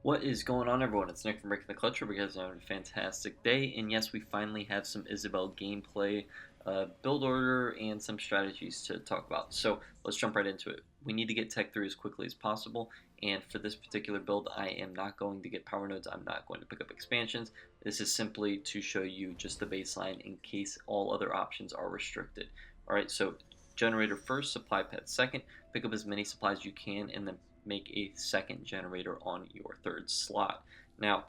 What is going on, everyone? It's Nick from Breaking the Clutch. Hope you guys are having a fantastic day. And yes, we finally have some Isabel gameplay, build order, and some strategies to talk about. So let's jump right into it. We need to get Tech 3 as quickly as possible. And for this particular build, I am not going to get power nodes. I'm not going to pick up expansions. This is simply to show you just the baseline in case all other options are restricted. All right, so generator first, supply pad second. Pick up as many supplies as you can, and then make a second generator on your third slot. Now,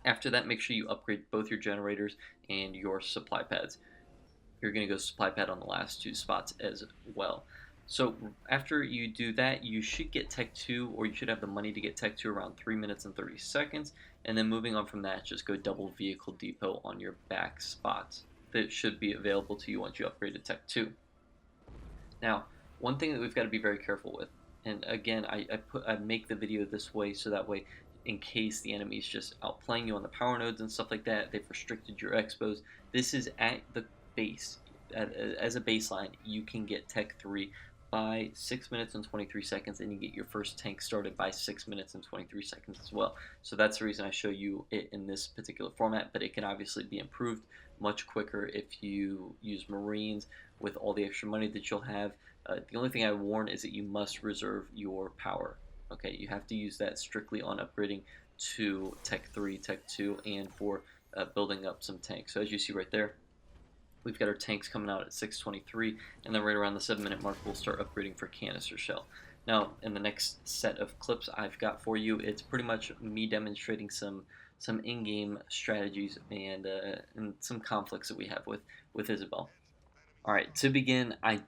after that, make sure you upgrade both your generators and your supply pads. You're going to go supply pad on the last two spots as well. So after you do that, you should get Tech 2, or you should have the money to get Tech 2 around 3 minutes and 30 seconds. And then moving on from that, just go double vehicle depot on your back spots. That should be available to you once you upgrade to Tech 2. Now, one thing that we've got to be very careful with, and again, I make the video this way so that way, in case the enemy's just outplaying you on the power nodes and stuff like that, they've restricted your expos. This is at the base. As a baseline, you can get Tech 3 by 6 minutes and 23 seconds, and you get your first tank started by 6 minutes and 23 seconds as well. So that's the reason I show you it in this particular format, but it can obviously be improved much quicker if you use Marines with all the extra money that you'll have. The only thing I warn is that you must reserve your power. Okay, you have to use that strictly on upgrading to Tech 3, Tech 2, and for building up some tanks. So as you see right there, we've got our tanks coming out at 6:23, and then right around the 7-minute mark, we'll start upgrading for canister shell. Now, in the next set of clips I've got for you, it's pretty much me demonstrating some in-game strategies and some conflicts that we have with Isabel. All right, to begin, I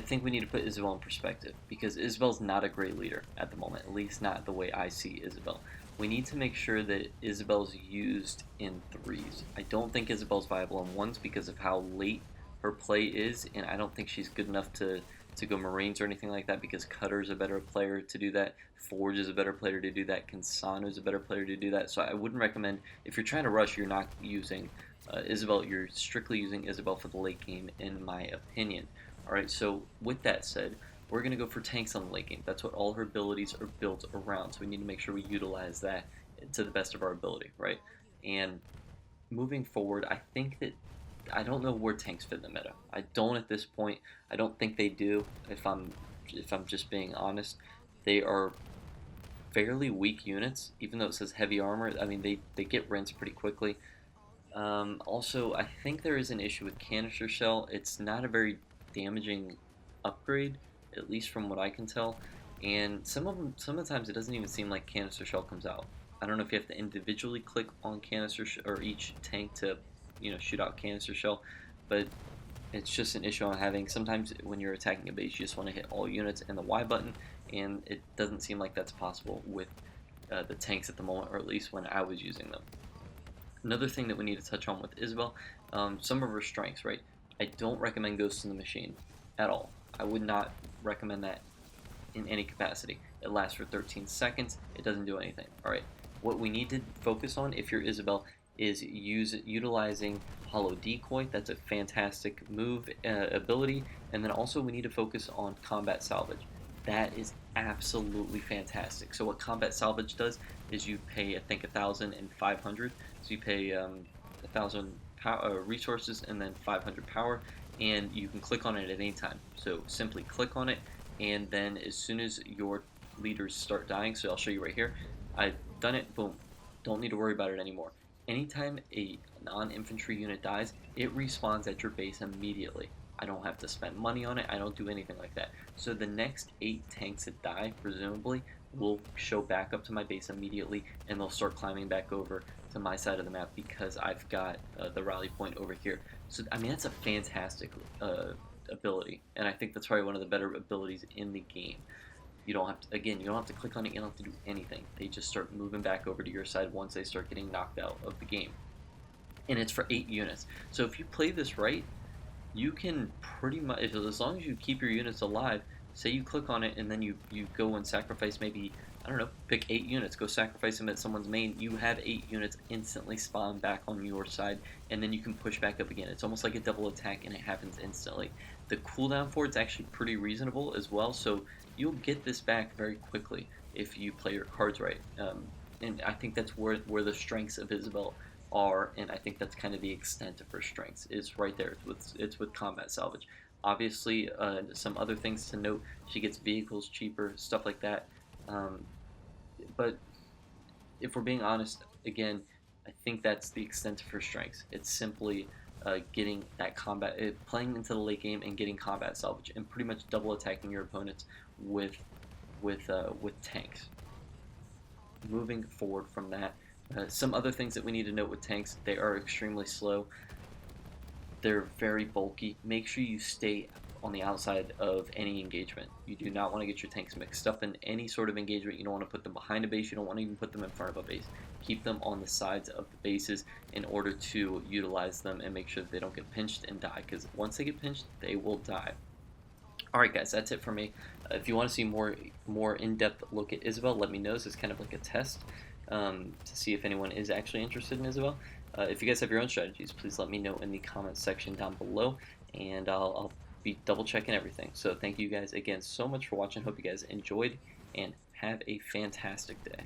think we need to put Isabel in perspective because Isabel's not a great leader at the moment, at least not the way I see Isabel. We need to make sure that Isabel's used in threes. I don't think Isabel's viable in ones because of how late her play is, and I don't think she's good enough to go Marines or anything like that because Cutter's a better player to do that. Forge is a better player to do that. Consano's a better player to do that. So I wouldn't recommend, if you're trying to rush, you're not using Isabel. You're strictly using Isabel for the late game, in my opinion. Alright, so with that said, we're going to go for tanks on the late game. That's what all her abilities are built around, so we need to make sure we utilize that to the best of our ability, right? And moving forward, I think that I don't know where tanks fit in the meta. I don't at this point. I don't think they do. If I'm just being honest, they are fairly weak units. Even though it says heavy armor, I mean they get rinsed pretty quickly. Also, I think there is an issue with canister shell. It's not a very damaging upgrade, at least from what I can tell. And some of the times it doesn't even seem like canister shell comes out. I don't know if you have to individually click on canister or each tank to, shoot out canister shell, but it's just an issue I'm having. Sometimes when you're attacking a base, you just want to hit all units and the Y button, and it doesn't seem like that's possible with the tanks at the moment, or at least when I was using them. Another thing that we need to touch on with Isabel, some of her strengths, right? I don't recommend Ghost in the Machine at all. I would not recommend that in any capacity. It lasts for 13 seconds. It doesn't do anything. All right. What we need to focus on, if you're Isabel, is utilizing Hollow Decoy. That's a fantastic move ability. And then also we need to focus on Combat Salvage. That is absolutely fantastic. So what Combat Salvage does is you pay, I think, 1,000 and 500. So you pay 1,000 resources and then 500 power, and you can click on it at any time. So simply click on it, and then as soon as your leaders start dying, so I'll show you right here, I've done it, boom, don't need to worry about it anymore. Anytime a non-infantry unit dies, it respawns at your base immediately. I don't have to spend money on it, I don't do anything like that. So the next 8 tanks that die, presumably, will show back up to my base immediately, and they'll start climbing back over to my side of the map because I've got the rally point over here. So I mean, that's a fantastic ability, and I think that's probably one of the better abilities in the game. You don't have to, again, you don't have to click on it, you don't have to do anything. They just start moving back over to your side once they start getting knocked out of the game. And it's for 8 units. So if you play this right, you can pretty much, as long as you keep your units alive, say you click on it and then you go and sacrifice maybe, I don't know, pick 8 units, go sacrifice them at someone's main, you have 8 units instantly spawn back on your side, and then you can push back up again. It's almost like a double attack, and it happens instantly. The cooldown for it's actually pretty reasonable as well, so you'll get this back very quickly if you play your cards right. and I think that's where the strengths of Isabel are, and I think that's kind of the extent of her strengths is right there. It's with combat salvage. Obviously, some other things to note: she gets vehicles cheaper, stuff like that. Um, but if we're being honest, again, I think that's the extent of her strengths. It's simply getting that combat, playing into the late game and getting combat salvage, and pretty much double attacking your opponents with with tanks. Moving forward from that, some other things that we need to note with tanks: they are extremely slow. They're very bulky. Make sure you stay on the outside of any engagement. You do not want to get your tanks mixed up in any sort of engagement. You don't want to put them behind a base. You don't want to even put them in front of a base. Keep them on the sides of the bases in order to utilize them and make sure that they don't get pinched and die, because once they get pinched, they will die. Alright guys, that's it for me. If you want to see more in-depth look at Isabel, let me know. This is kind of like a test to see if anyone is actually interested in Isabel. If you guys have your own strategies, please let me know in the comments section down below, and I'll be double checking everything. So thank you guys again so much for watching. Hope you guys enjoyed, and have a fantastic day.